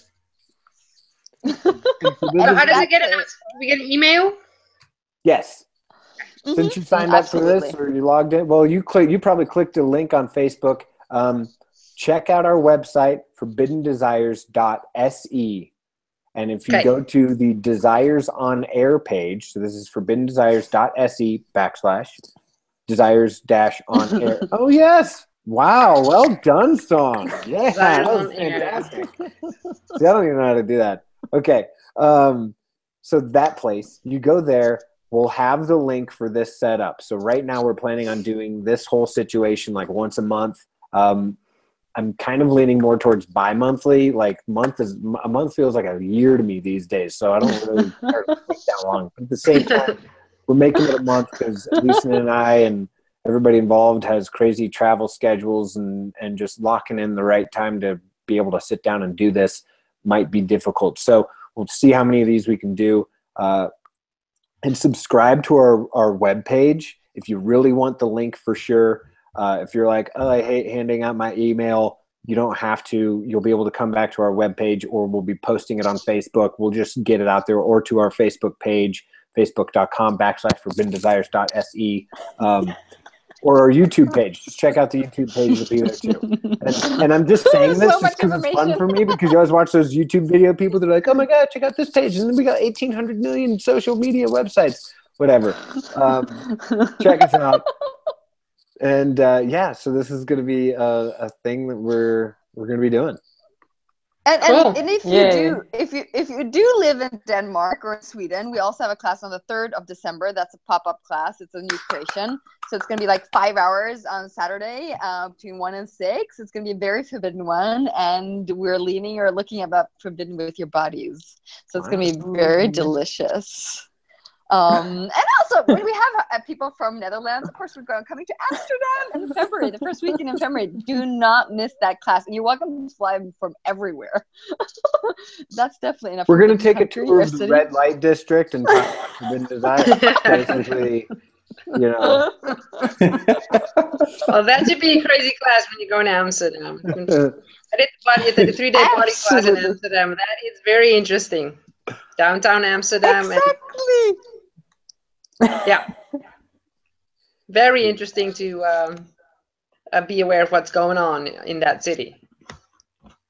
So how does it get announced? Do we get an email? Yes. Since you signed up for this or you logged in, well, you probably clicked a link on Facebook. Check out our website, forbiddendesires.se. And if you go to the Desires on Air page, so this is forbiddendesires.se / desires-on air. Oh, yes. Wow. Well done, Song. Yeah. That was fantastic. See, I don't even know how to do that. Okay. So that place, you go there. We'll have the link for this set up. So right now we're planning on doing this whole situation like once a month. I'm kind of leaning more towards bi-monthly. Like a month feels like a year to me these days. So I don't really care to take that long. But at the same time, we're making it a month because Lisa and I and everybody involved has crazy travel schedules, and just locking in the right time to be able to sit down and do this might be difficult. So we'll see how many of these we can do. And subscribe to our webpage if you really want the link for sure. If you're like, oh, I hate handing out my email, you don't have to. You'll be able to come back to our webpage, or we'll be posting it on Facebook. We'll just get it out there, or to our Facebook page, facebook.com/forbiddendesires.se, or our YouTube page. Just check out the YouTube page. It'll be there too. And I'm just saying this just because it's fun for me, because you always watch those YouTube video people. They're like, oh my God, check out this page. And then we got 1,800 million social media websites, whatever. Check us out. And so this is going to be a thing that we're going to be doing. And if you do live in Denmark or in Sweden, we also have a class on the 3rd of December. That's a pop-up class. It's a new creation. So it's going to be like 5 hours on Saturday between 1 and 6. It's going to be a very forbidden one. And we're looking about forbidden with your bodies. So it's going to be very delicious. And also, when we have people from Netherlands, of course, we're coming to Amsterdam in February, the first weekend in February. Do not miss that class. And you're welcome to fly from everywhere. That's definitely enough. We're going to take a tour of the red light district and talk about Forbidden Desire. Basically, Well, that should be a crazy class when you go to Amsterdam. I did the 3-day body class in Amsterdam. That is very interesting. Downtown Amsterdam. Exactly. Yeah. Very interesting to be aware of what's going on in that city.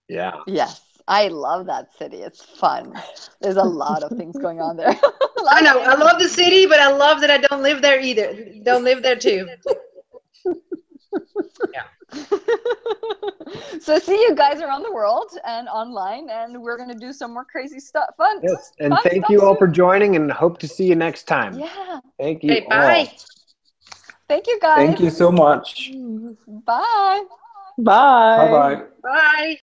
Yeah. Yes. I love that city. It's fun. There's a lot of things going on there. I know. I love the city, but I love that I don't live there either. Don't live there too. Yeah. So see you guys around the world and online, and we're going to do some more crazy stuff. Fun. Yes. And thank you all for joining, and hope to see you next time. Yeah. Thank you. Bye. Thank you, guys. Thank you so much. Bye. Bye. Bye-bye. Bye.